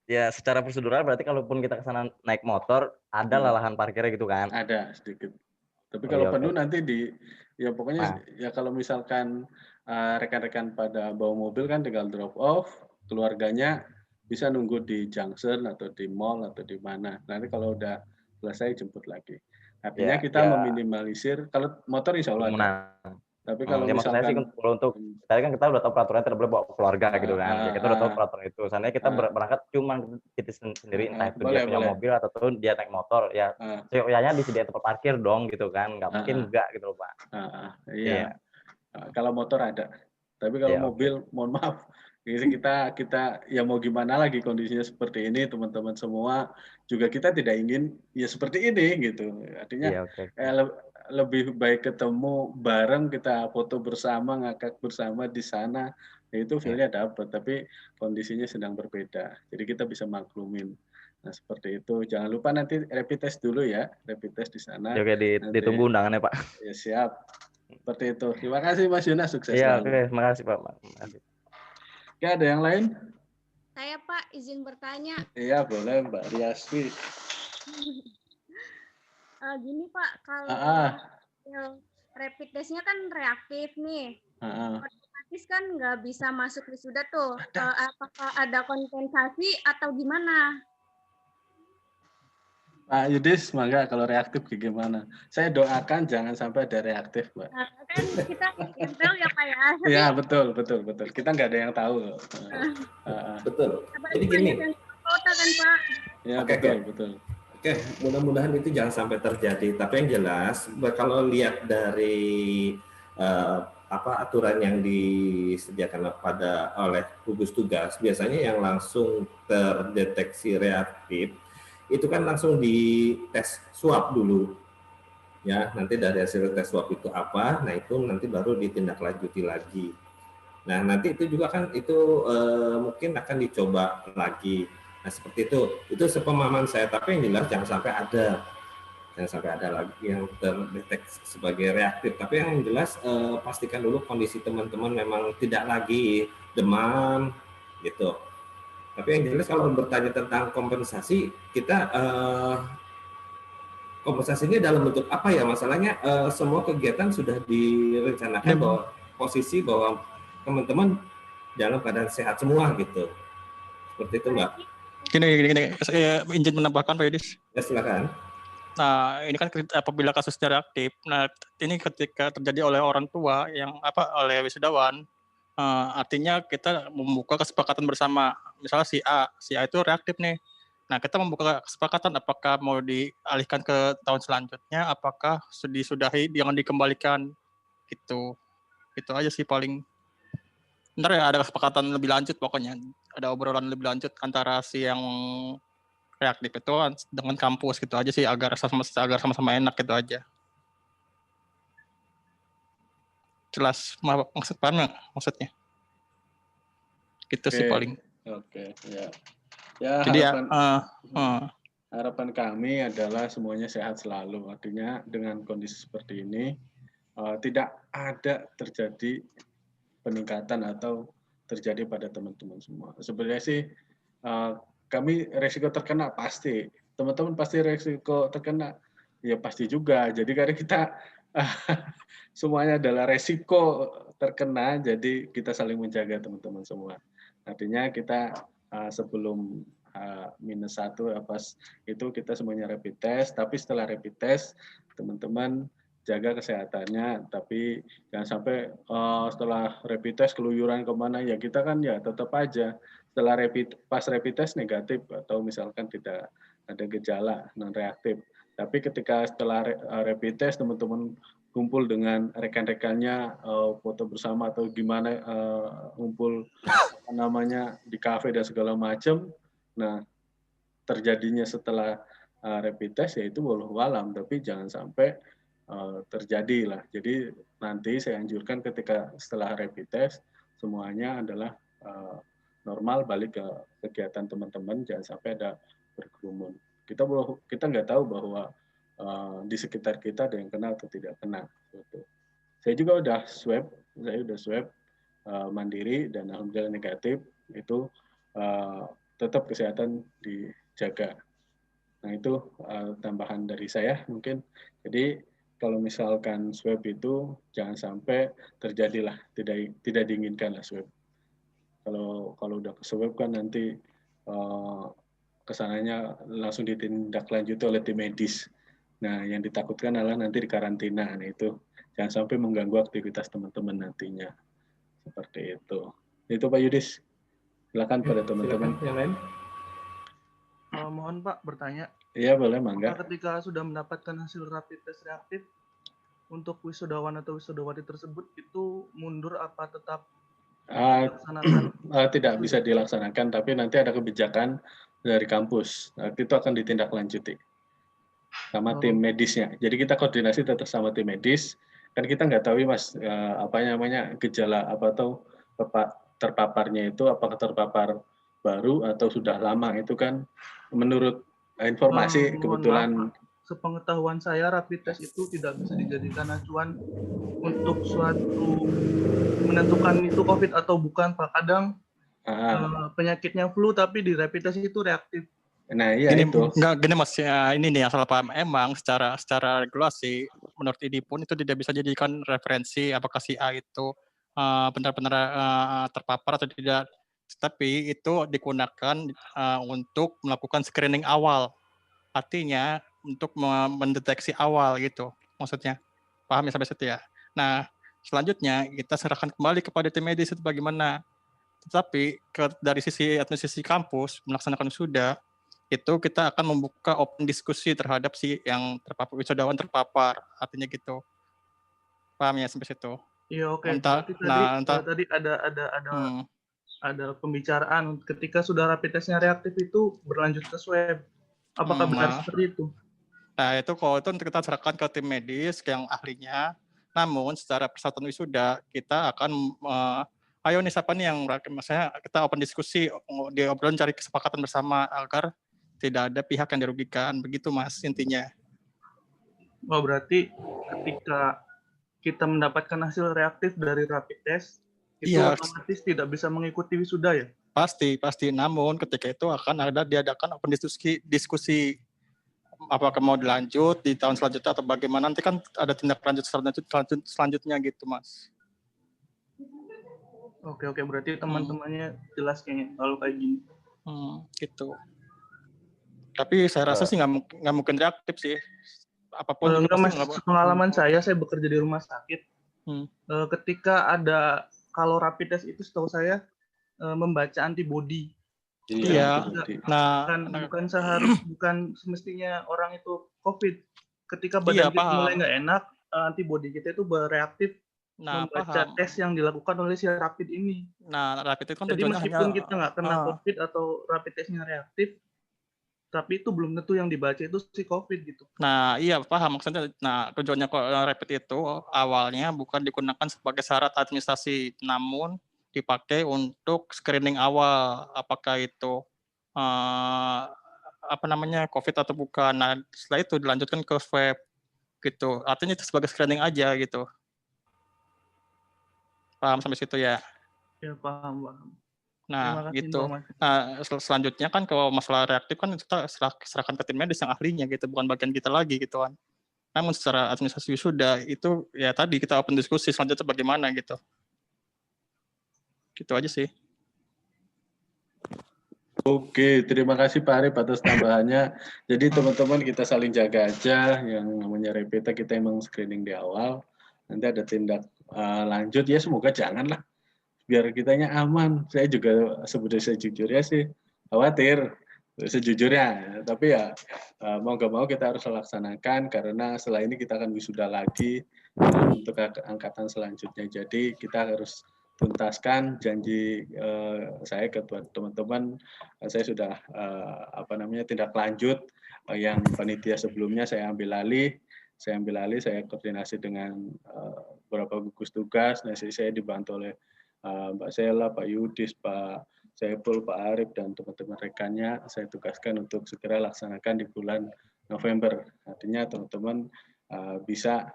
ya secara prosedural berarti kalaupun kita ke sana naik motor ada lah lahan parkirnya gitu kan?
ada sedikit. Tapi kalau penuh nanti ya pokoknya
Nah.
ya kalau misalkan rekan-rekan pada bawa mobil kan tinggal drop off, keluarganya bisa nunggu di junction atau di mall atau di mana. Nanti kalau udah selesai jemput lagi. Artinya kita meminimalisir kalau motor insya Allah ada. Tapi kalau
maksud saya sih kalau untuk tadi kan kita udah tahu peraturan tidak boleh bawa keluarga gitu kan. Ya, kita udah tahu peraturan itu. Seandainya kita berangkat cuma kita sendiri entah itu dia punya mobil ataupun dia naik motor ya. Seyogyanya disediakan tempat parkir dong gitu kan. Nggak mungkin enggak gitu loh, Pak.
Iya. Kalau motor ada. Tapi kalau mobil mohon maaf. Kita ya mau gimana lagi kondisinya seperti ini teman-teman semua juga kita tidak ingin ya seperti ini gitu. Artinya lebih baik ketemu bareng, kita foto bersama, ngakak bersama di sana, ya itu feel-nya dapat, tapi kondisinya sedang berbeda. Jadi kita bisa maklumin. Nah, seperti itu. Jangan lupa nanti rapid test dulu ya, rapid test di sana.
Oke, ditunggu undangannya, Pak.
Ya, siap. Seperti itu. Terima kasih Mas Yunas, sukses
selalu. Iya,
oke,
terima kasih Pak. Makasih.
Oke, ada yang lain?
Saya Pak, izin bertanya.
Iya, boleh Mbak Riaswi.
Gini Pak, kalau rapid testnya kan reaktif nih, otomatis kan nggak bisa masuk wisuda tuh. Apakah ada kompensasi atau gimana?
Pak Yudis, mangga kalau reaktif gimana? Saya doakan jangan sampai ada reaktif, Mbak.
Nah, kan kita nggak tahu ya Pak ya.
Iya betul. Kita nggak ada yang tahu.
Betul. Jadi gini.
Kota kan Pak.
Ya betul.
Oke, mudah-mudahan itu jangan sampai terjadi. Tapi yang jelas, kalau lihat dari aturan yang disediakan oleh gugus tugas, biasanya yang langsung terdeteksi reaktif itu kan langsung di tes swab dulu. Ya, nanti dari hasil tes swab itu apa, nah itu nanti baru ditindaklanjuti lagi. Nah, nanti itu juga kan mungkin akan dicoba lagi. Nah, seperti itu sepemahaman saya, tapi yang jelas jangan sampai ada lagi yang terdeteksi sebagai reaktif. Tapi yang jelas pastikan dulu kondisi teman-teman memang tidak lagi demam gitu. Tapi yang jelas kalau bertanya tentang kompensasi, kita kompensasinya dalam bentuk apa ya? Masalahnya semua kegiatan sudah direncanakan bahwa posisi bahwa teman-teman dalam keadaan sehat semua gitu. Seperti itu, Mbak.
Gini, saya izin menambahkan Pak Yudis.
Ya, silakan.
Nah, ini kan apabila kasusnya reaktif, nah ini ketika terjadi oleh orang tua oleh wisudawan, artinya kita membuka kesepakatan bersama. Misalnya si A itu reaktif nih. Nah, kita membuka kesepakatan apakah mau dialihkan ke tahun selanjutnya, apakah disudahi, jangan dikembalikan gitu. Itu aja sih paling. Ntar ya ada kesepakatan lebih lanjut pokoknya. Ada obrolan lebih lanjut antara si yang reaktif itu dengan kampus gitu aja sih agar sama-sama enak gitu aja. Jelas maksudnya? Gitu sih paling.
Oke, ya. Ya,
jadi
harapan kami adalah semuanya sehat selalu. Artinya dengan kondisi seperti ini tidak ada terjadi peningkatan atau terjadi pada teman-teman semua. Sebenarnya sih kami resiko terkena pasti. Teman-teman pasti resiko terkena. Ya pasti juga. Jadi karena kita semuanya adalah resiko terkena, jadi kita saling menjaga teman-teman semua. Artinya kita sebelum -1 pas itu kita semuanya rapid test, tapi setelah rapid test teman-teman jaga kesehatannya, tapi jangan sampai setelah rapid test keluyuran kemana, ya kita kan ya tetap aja setelah pas rapid test negatif atau misalkan tidak ada gejala non reaktif. Tapi ketika setelah rapid test teman-teman kumpul dengan rekan-rekannya, foto bersama atau gimana, kumpul namanya di kafe dan segala macam. Nah, terjadinya setelah rapid test yaitu wallahu alam, tapi jangan sampai terjadi lah. Jadi nanti saya anjurkan ketika setelah rapid test semuanya adalah normal, balik ke kegiatan teman-teman, jangan sampai ada berkerumun. Kita nggak tahu bahwa di sekitar kita ada yang kena atau tidak kena. Gitu. Saya juga udah swab mandiri dan alhamdulillah negatif. Itu tetap kesehatan dijaga. Nah itu tambahan dari saya mungkin. Jadi kalau misalkan swab itu jangan sampai terjadilah tidak diinginkan lah swab. Kalau udah ke swab kan nanti kesananya langsung ditindaklanjuti oleh tim medis. Nah yang ditakutkan adalah nanti dikarantina. Nah itu jangan sampai mengganggu aktivitas teman-teman nantinya. Seperti itu. Itu Pak Yudis. Silakan pada teman-teman.
Yang lain?
Mohon Pak bertanya.
Iya boleh, mangga.
Ketika sudah mendapatkan hasil rapid test reaktif, untuk wisudawan atau wisudawati tersebut itu mundur apa tetap dilaksanakan?
Tidak bisa dilaksanakan, tapi nanti ada kebijakan dari kampus. Itu akan ditindaklanjuti sama tim medisnya. Jadi kita koordinasi tetap sama tim medis. Kan kita nggak tahu Mas, gejala apa atau terpaparnya itu apakah terpapar baru atau sudah lama, itu kan menurut informasi kebetulan.
Sepengetahuan saya rapid test itu tidak bisa dijadikan acuan untuk suatu menentukan itu COVID atau bukan Pak. Kadang penyakitnya flu tapi di rapid test itu reaktif.
Nah iya
gini,
itu.
Gini Mas, ya, ini nih yang salah paham. Emang secara regulasi menurut ID pun itu tidak bisa dijadikan referensi apakah si A itu benar-benar terpapar atau tidak. Tapi itu digunakan untuk melakukan screening awal. Artinya untuk mendeteksi awal gitu. Maksudnya. Paham ya sampai situ ya? Nah, selanjutnya kita serahkan kembali kepada tim medis itu bagaimana. Tetapi dari sisi administrasi kampus melaksanakan wisuda, itu kita akan membuka open diskusi terhadap si yang terpapar, wisudawan terpapar. Artinya gitu. Paham ya sampai situ?
Iya, oke. Tadi ada pembicaraan ketika sudah rapid testnya reaktif itu berlanjut ke swab. Apakah benar seperti itu?
Nah, itu kalau itu kita serahkan ke tim medis yang ahlinya. Namun secara persatuan wisuda kita akan ayo nih siapa nih yang maksudnya kita open diskusi, diobrolin cari kesepakatan bersama agar tidak ada pihak yang dirugikan. Begitu Mas intinya.
Oh, berarti ketika kita mendapatkan hasil reaktif dari rapid test itu otomatis tidak bisa mengikuti wisuda ya?
Pasti. Namun ketika itu akan diadakan open diskusi apakah mau dilanjut di tahun selanjutnya atau bagaimana, nanti kan ada tindak lanjut selanjutnya gitu Mas.
Oke, berarti teman-temannya jelas kayaknya kalau kayak gini.
Gitu. Tapi saya rasa sih nggak mungkin reaktif sih. Apapun.
Pengalaman saya bekerja di rumah sakit. Ketika kalau rapid test itu setahu saya membaca antibody.
Iya.
Bukan semestinya orang itu COVID. Ketika badan kita mulai nggak enak, antibody kita itu bereaktif membaca tes yang dilakukan oleh si rapid ini.
Nah, rapid itu kan
jadi meskipun kita nggak kena COVID atau rapid testnya reaktif, tapi itu belum tentu yang dibaca itu si COVID gitu.
Nah, iya paham maksudnya. Nah, tujuannya rapid itu awalnya bukan digunakan sebagai syarat administrasi, namun dipakai untuk screening awal apakah itu COVID atau bukan. Nah, setelah itu dilanjutkan ke swab gitu. Artinya itu sebagai screening aja gitu. Paham sampai situ ya?
Ya, paham.
Nah, gitu. Nah, selanjutnya kan kalau masalah reaktif kan kita serahkan ke tim medis yang ahlinya gitu, bukan bagian kita lagi gitu kan. Namun secara administrasi wisuda itu ya tadi kita open diskusi selanjutnya bagaimana gitu. Gitu aja sih.
Oke, terima kasih Pak Arif atas tambahannya. Jadi teman-teman kita saling jaga aja, yang namanya rapid test kita emang screening di awal. Nanti ada tindak lanjut ya, semoga janganlah, biar kitanya aman. Saya juga sebenarnya sejujurnya sih khawatir sejujurnya, tapi ya mau nggak mau kita harus laksanakan karena setelah ini kita akan wisuda lagi untuk angkatan selanjutnya. Jadi kita harus tuntaskan janji saya ke teman-teman. Saya sudah tindak lanjut yang panitia sebelumnya saya ambil alih, saya koordinasi dengan beberapa gugus tugas. Nah, saya dibantu oleh Mbak Sela, Pak Yudis, Pak Saiful, Pak Arif, dan teman-teman rekannya. Saya tugaskan untuk segera laksanakan di bulan November. Artinya teman-teman bisa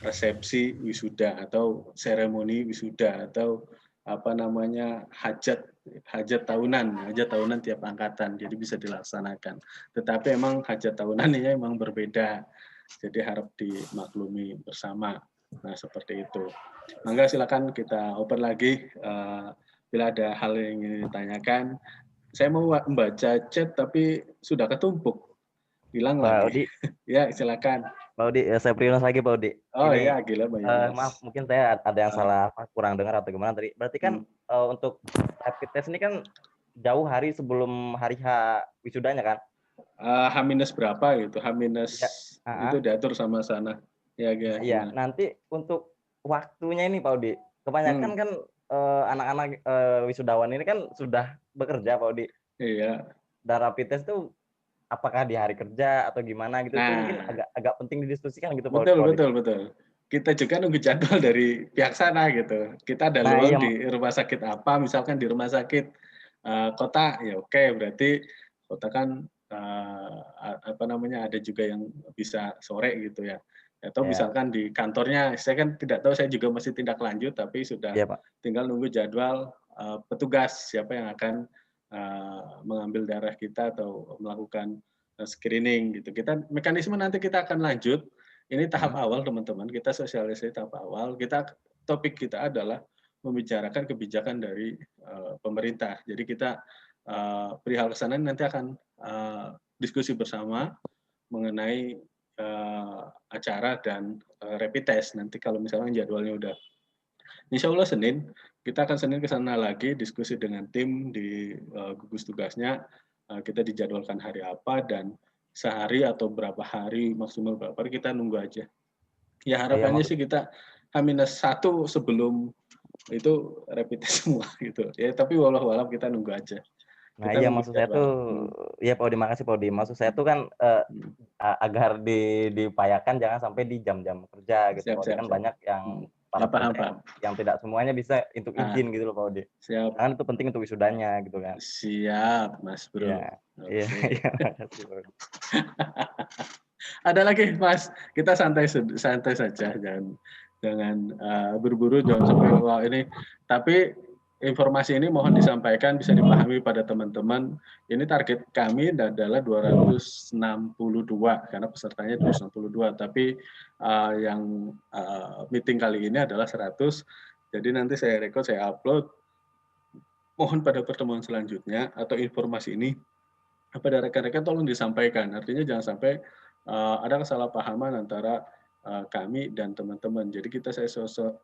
resepsi wisuda atau seremoni wisuda atau hajat tahunan tiap angkatan, jadi bisa dilaksanakan. Tetapi emang hajat tahunannya emang berbeda, jadi harap dimaklumi bersama. Nah, seperti itu. Mangga silakan kita open lagi bila ada hal yang ingin ditanyakan. Saya mau membaca chat tapi sudah ketumpuk, hilang lagi. Ya, silakan.
Pak Udi, saya beringas lagi Pak Udi.
Oh iya, gila Pak Yunus.
Maaf, mungkin saya ada yang salah, kurang dengar atau gimana tadi. Berarti kan untuk rapid test ini kan jauh hari sebelum hari H wisudanya kan?
H- berapa gitu, H- itu diatur sama sana.
Iya, nanti untuk waktunya ini Pak Udi, kebanyakan kan anak-anak wisudawan ini kan sudah bekerja Pak Udi.
Iya.
Dan rapid test itu apakah di hari kerja atau gimana gitu, itu mungkin agak penting didiskusikan gitu Pak Udi.
Betul. Kita juga nunggu jadwal dari pihak sana gitu. Kita ada lowong di rumah sakit apa, misalkan di rumah sakit kota, ya oke, berarti kota kan ada juga yang bisa sore gitu ya. Atau misalkan di kantornya, saya kan tidak tahu, saya juga masih tindak lanjut, tapi sudah tinggal nunggu jadwal petugas siapa yang akan mengambil darah kita atau melakukan screening gitu. Mekanisme nanti kita akan lanjut. Ini tahap awal teman-teman, kita sosialisasi tahap awal. Topik kita adalah membicarakan kebijakan dari pemerintah. Jadi kita perihal kesana nanti akan diskusi bersama mengenai acara dan rapid test. Nanti kalau misalnya jadwalnya udah, insya Allah Senin, kita akan Senin ke sana lagi diskusi dengan tim di gugus tugasnya. Kita dijadwalkan hari apa dan sehari atau berapa hari, maksimal berapa hari, kita nunggu aja. Ya harapannya sih kita H-1 sebelum itu rapid test semua gitu. Ya tapi walau kita nunggu aja.
Nah iya, maksud saya tuh, ya Pak Udi, makasih Pak Udi. Maksud saya tuh kan agar diupayakan jangan sampai di jam-jam kerja gitu. Kan banyak yang yang tidak semuanya bisa untuk izin gitu loh Pak Udi. Kan itu penting untuk wisudanya gitu kan.
Siap Mas Bro.
Iya, makasih Pak Udi.
Ada lagi Mas, kita santai saja, jangan buru-buru, jangan sampai wah ini. Tapi informasi ini mohon disampaikan, bisa dipahami pada teman-teman. Ini target kami adalah 262 karena pesertanya 262, tapi yang meeting kali ini adalah 100. Jadi nanti saya record, saya upload. Mohon pada pertemuan selanjutnya atau informasi ini kepada rekan-rekan tolong disampaikan. Artinya jangan sampai ada kesalahpahaman antara kami dan teman-teman. Jadi saya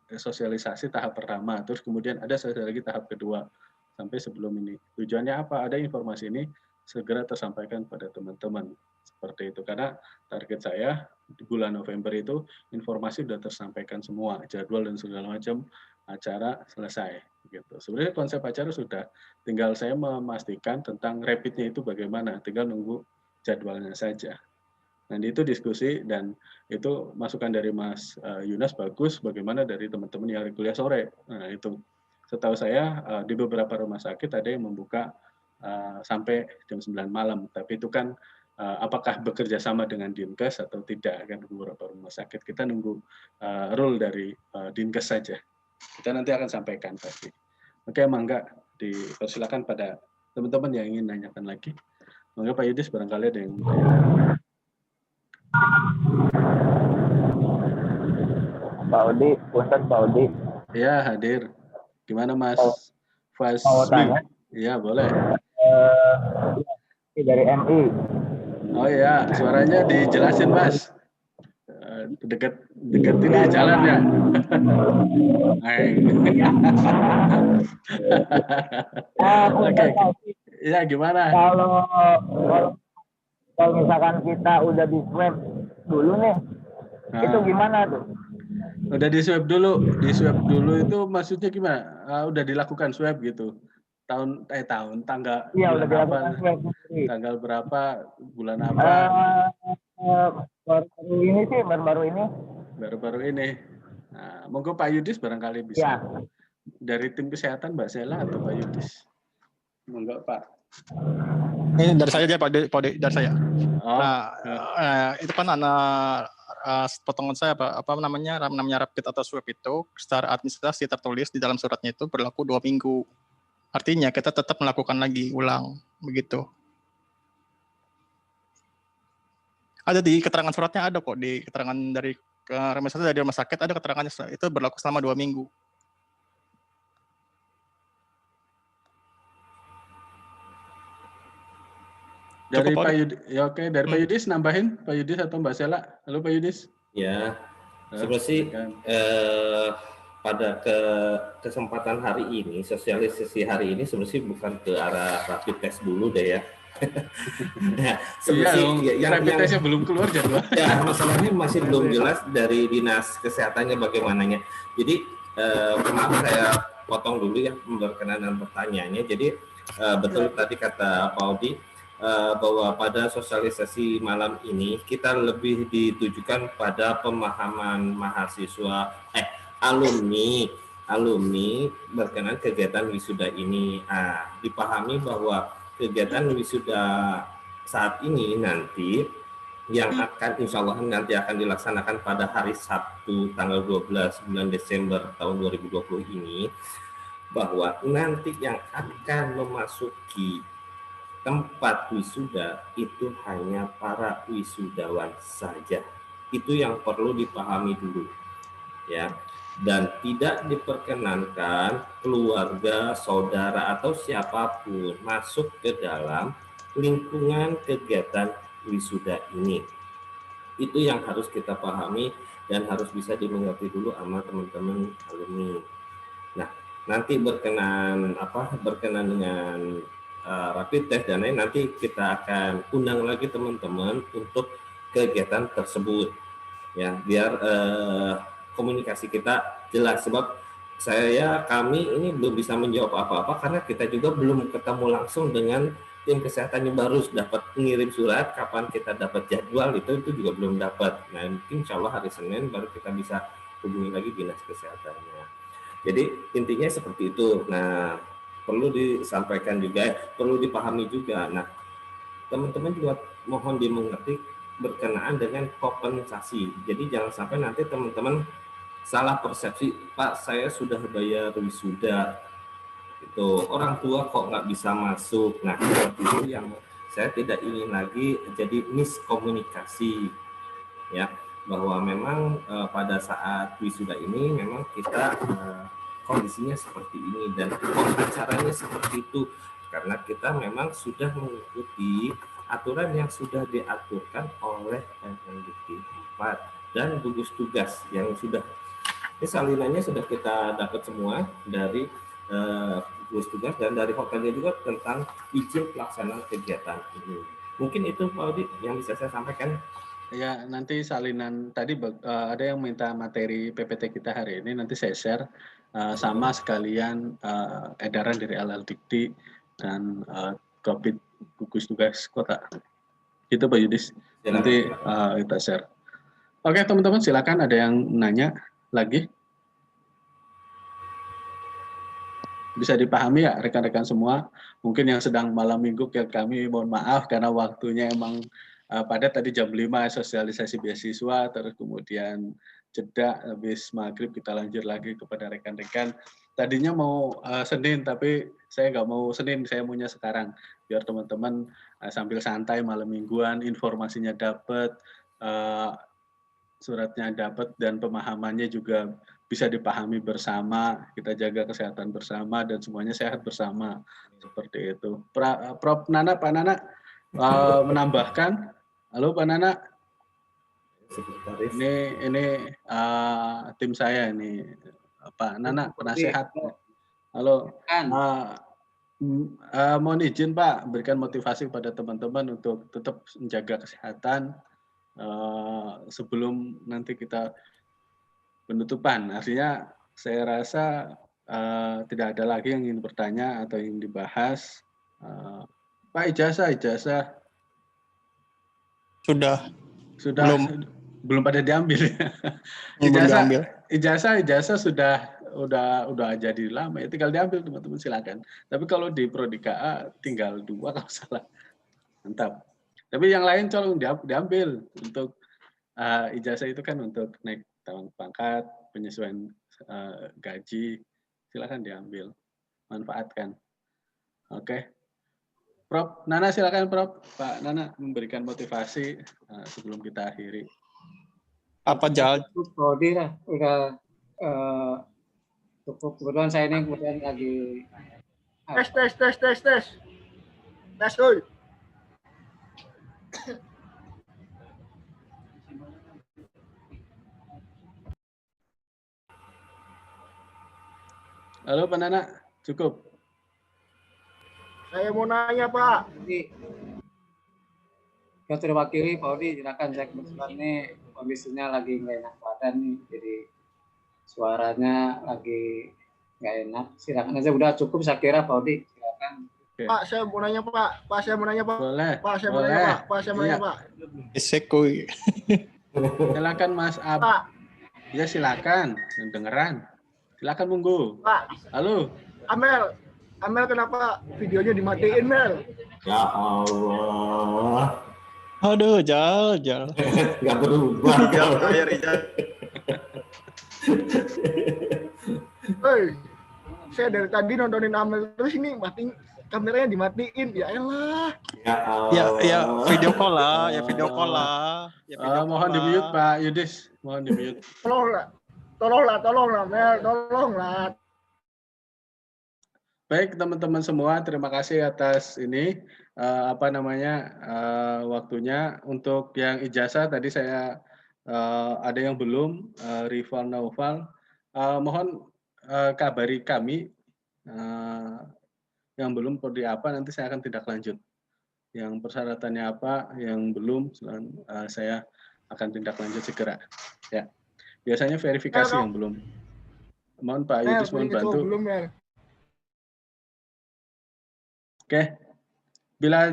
sosialisasi tahap pertama, terus kemudian ada lagi tahap kedua sampai sebelum ini. Tujuannya apa? Ada informasi ini segera tersampaikan pada teman-teman seperti itu. Karena target saya di bulan November itu informasi sudah tersampaikan semua, jadwal dan segala macam acara selesai. Gitu. Sebenarnya konsep acara sudah, tinggal saya memastikan tentang rapidnya itu bagaimana, tinggal nunggu jadwalnya saja. Nanti itu diskusi dan itu masukan dari Mas Yunus bagus, bagaimana dari teman-teman yang kuliah sore. Nah itu setahu saya di beberapa rumah sakit ada yang membuka sampai jam 9 malam, tapi itu kan apakah bekerja sama dengan Dinkes atau tidak, kan beberapa rumah sakit. Kita nunggu rule dari Dinkes saja. Kita nanti akan sampaikan pasti. Oke, mangga dipersilakan pada teman-teman yang ingin nanyakan lagi. Mangga Pak Yudis barangkali ada yang
Pak Odi, Ustaz Pak Odi.
Ya, hadir. Gimana Mas Fazmi?
Mau tanya?
Iya, boleh.
Dari MI.
Oh ya, suaranya dijelasin Mas. Dekat ini jalan ya. Oke. Ya, gimana?
Kalau misalkan kita udah di swab dulu nih, itu gimana tuh?
Udah di swab dulu itu maksudnya gimana? Udah dilakukan swab gitu. Tanggal
iya, udah dilakukan swab.
Tanggal berapa, bulan apa? Baru-baru ini. Nah, monggo Pak Yudis barangkali bisa. Ya. Dari tim kesehatan Mbak Sela atau Pak Yudis? Monggo Pak.
Ini dari saya aja Pak, dari saya. Oh. Nah, itu kan potongan saya apa namanya rapid atau swab itu secara administrasi tertulis di dalam suratnya itu berlaku 2 minggu. Artinya kita tetap melakukan lagi ulang begitu. Ada di keterangan suratnya, ada kok di keterangan dari misalnya dari rumah sakit ada keterangannya itu berlaku selama 2 minggu.
Dari Pak Yudis, ya oke. Dari Pak Yudis nambahin, Pak Yudis atau Mbak Sela? Halo Pak Yudis.
Ya, seperti pada kesempatan hari ini, sosialisasi hari ini sebenarnya bukan ke arah rapid test dulu deh ya.
Nah, yang rapid testnya belum keluar jadwal.
Ya, masalahnya masih belum jelas dari dinas kesehatannya bagaimananya. Jadi maaf saya potong dulu ya berkenaan pertanyaannya. Jadi betul tadi kata Pak Odi bahwa pada sosialisasi malam ini kita lebih ditujukan pada pemahaman mahasiswa alumni berkenaan kegiatan wisuda ini. Dipahami bahwa kegiatan wisuda saat ini nanti yang akan insya Allah nanti akan dilaksanakan pada hari Sabtu tanggal 12 bulan Desember tahun 2020 ini, bahwa nanti yang akan memasuki tempat wisuda itu hanya para wisudawan saja. Itu yang perlu dipahami dulu ya. Dan tidak diperkenankan keluarga, saudara, atau siapapun masuk ke dalam lingkungan kegiatan wisuda ini. Itu yang harus kita pahami dan harus bisa dimengerti dulu sama teman-teman alumni. Nah, nanti berkenan dengan rapid test dan lain, nanti kita akan undang lagi teman-teman untuk kegiatan tersebut. Ya, biar komunikasi kita jelas, sebab kami ini belum bisa menjawab apa-apa karena kita juga belum ketemu langsung dengan tim kesehatan yang baru dapat mengirim surat kapan kita dapat jadwal itu juga belum dapat. Nah, mungkin insya Allah hari Senin baru kita bisa hubungi lagi dinas kesehatannya. Jadi intinya seperti itu. Nah, perlu disampaikan juga, perlu dipahami juga. Nah, teman-teman juga mohon dimengerti berkenaan dengan kompensasi. Jadi jangan sampai nanti teman-teman salah persepsi, Pak saya sudah bayar wisuda, itu orang tua kok nggak bisa masuk. Nah itu yang saya tidak ingin lagi jadi miskomunikasi ya, bahwa memang pada saat wisuda ini memang kita kondisinya seperti ini dan acaranya seperti itu karena kita memang sudah mengikuti aturan yang sudah diaturkan oleh Mendikti 4 dan gugus tugas yang sudah salinannya sudah kita dapat semua dari gugus tugas dan dari hotelnya juga tentang izin pelaksanaan kegiatan ini. Mungkin itu Pak Odi yang bisa saya sampaikan.
Ya, nanti salinan tadi ada yang minta materi PPT kita hari ini, nanti saya share sama sekalian edaran dari LLDikti dan COVID gugus tugas kota. Gitu Pak Yudis. Nanti kita share. Oke teman-teman, silakan ada yang nanya lagi. Bisa dipahami ya rekan-rekan semua. Mungkin yang sedang malam minggu kayak kami mohon maaf karena waktunya emang pada tadi jam 5 sosialisasi beasiswa, terus kemudian jeda habis maghrib kita lanjut lagi kepada rekan-rekan. Tadinya mau Senin tapi saya nggak mau Senin, saya maunya sekarang biar teman-teman sambil santai malam mingguan informasinya dapat, suratnya dapat dan pemahamannya juga bisa dipahami bersama, kita jaga kesehatan bersama dan semuanya sehat bersama, seperti itu. Prof Nana, Pak Nana menambahkan. Halo Pak Nana. Ini tim saya ini, Pak Nana penasehat. Halo. Mohon izin Pak, berikan motivasi kepada teman-teman untuk tetap menjaga kesehatan sebelum nanti kita penutupan. Artinya saya rasa tidak ada lagi yang ingin bertanya atau ingin dibahas. Pak, ijazah sudah belum pada diambil. Ijazah sudah jadi lama, ya tinggal diambil teman-teman, silakan. Tapi kalau di Prodi KA tinggal 2 kalau salah. Mantap. Tapi yang lain tolong diambil. Untuk ijazah itu kan untuk naik pangkat, penyesuaian gaji, silakan diambil, manfaatkan. Oke. Prof Nana, silakan Prof. Pak Nana memberikan motivasi sebelum kita akhiri.
Apa jalan? Prodi lah, udah cukup. Kebetulan saya ini kemudian lagi
tes oi.
Halo Pak Nana, cukup.
Saya mau nanya Pak.
Ya terwakili Pak Odi, silakan. Saya kebetulan ini kondisinya lagi nggak enak badan nih, jadi suaranya lagi nggak enak. Silakan aja, udah cukup saya kira Pak Odi, silakan.
Pak, saya mau nanya Pak. Pak, saya mau nanya Pak.
Boleh.
Pak, saya mau nanya Pak. Pak, saya mau nanya Pak.
Sekui.
Silakan Mas Ab.
Pak.
Ya silakan, dengeran. Silakan Munggu.
Pak.
Halo.
Amel kenapa videonya dimatiin Mel?
Ya Allah.
Aduh, Jal.
Nggak berubah.
Hei, saya dari tadi nontonin Amel terus ini kameranya dimatiin. Ya elah.
Ya Allah.
Ya video call lah.
Mohon di-mute Pak Yudis, mohon di-mute.
Tolonglah Mel, tolonglah.
Baik teman-teman semua, terima kasih atas ini waktunya. Untuk yang ijazah tadi saya ada yang belum, Rival Naufal, mohon kabari kami yang belum prodi apa, nanti saya akan tindak lanjut. Yang persyaratannya apa, yang belum, saya akan tindak lanjut segera. Ya. Biasanya verifikasi yang belum. Mohon Pak Yudis, mohon bantu. Oke. Bila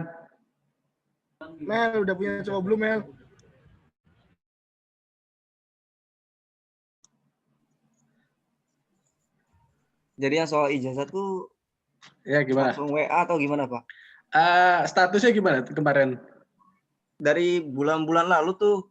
Mel udah punya cowok belum Mel?
Jadi yang soal ijazah tuh
ya gimana?
Langsung WA atau gimana Pak?
Statusnya gimana kemarin?
Dari bulan-bulan lalu tuh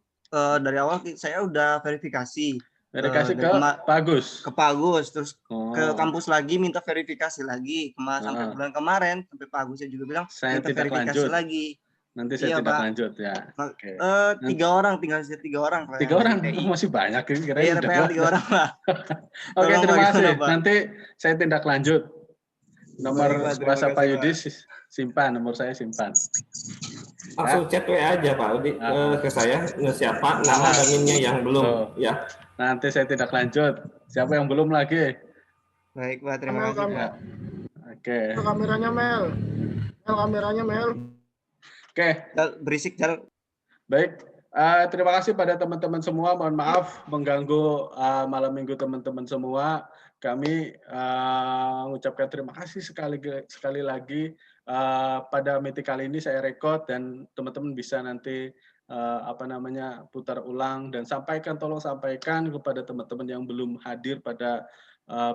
dari awal saya udah verifikasi.
Verifikasi ke Pak Agus?
Ke Pak Agus, terus ke kampus lagi minta verifikasi lagi. Sampai bulan kemarin, sampai Pak Agusnya juga bilang
saya
minta verifikasi
lanjut
lagi.
Nanti saya tindak lanjut ya.
Okay. 3 orang, tinggal 3 orang.
3 orang? Masih banyak kan?
Iya, 3 orang lah.
Oke, terima kasih. Nanti saya tindak lanjut. Nomor kuasa Pak Yudis simpan, nomor saya simpan.
Langsung chat WA aja Pak Udi ke saya, siapa nama dan NIM-nya yang belum. Ya.
Nanti saya tindak lanjut. Siapa yang belum lagi?
Baik Pak, terima kasih Pak.
Oke.
Kameranya Mel. Kameranya Mel.
Oke.
Berisik Jal.
Baik. Terima kasih pada teman-teman semua. Mohon maaf mengganggu malam minggu teman-teman semua. Kami mengucapkan terima kasih sekali lagi. Pada meeting kali ini saya rekod dan teman-teman bisa nanti putar ulang dan tolong sampaikan kepada teman-teman yang belum hadir pada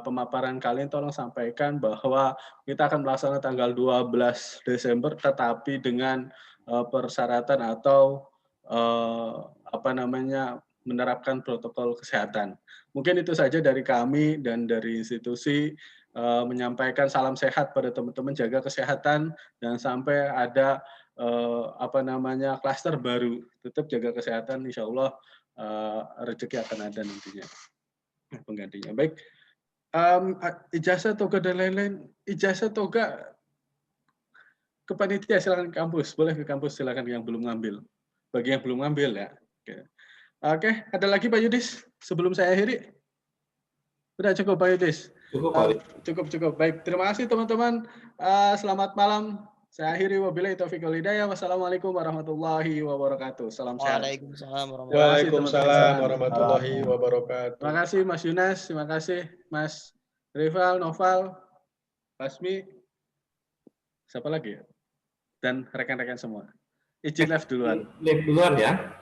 pemaparan kali ini, tolong sampaikan bahwa kita akan melaksanakan tanggal 12 Desember tetapi dengan persyaratan atau menerapkan protokol kesehatan. Mungkin itu saja dari kami dan dari institusi. menyampaikan salam sehat pada teman-teman, jaga kesehatan, jangan sampai ada klaster baru. Tetap jaga kesehatan, insya Allah rezeki akan ada nantinya penggantinya. Baik, ijazah, toga dan lain-lain. Ijazah, toga ke panitia, silakan ke kampus, boleh ke kampus, silakan yang belum ngambil. Bagi yang belum ngambil ya. Oke, ada lagi Pak Yudis sebelum saya akhiri? Sudah cukup Pak Yudis? Cukup. Baik, terima kasih teman-teman. Selamat malam. Saya akhiri, wabillahi taufiq wal hidayah. Wassalamualaikum warahmatullahi wabarakatuh. Salam sehat.
Waalaikumsalam warahmatullahi wabarakatuh.
Terima kasih Mas Yunas, terima kasih Mas Rival, Noval, Basmi, siapa lagi ya? Dan rekan-rekan semua. Izin live duluan.
Live duluan ya.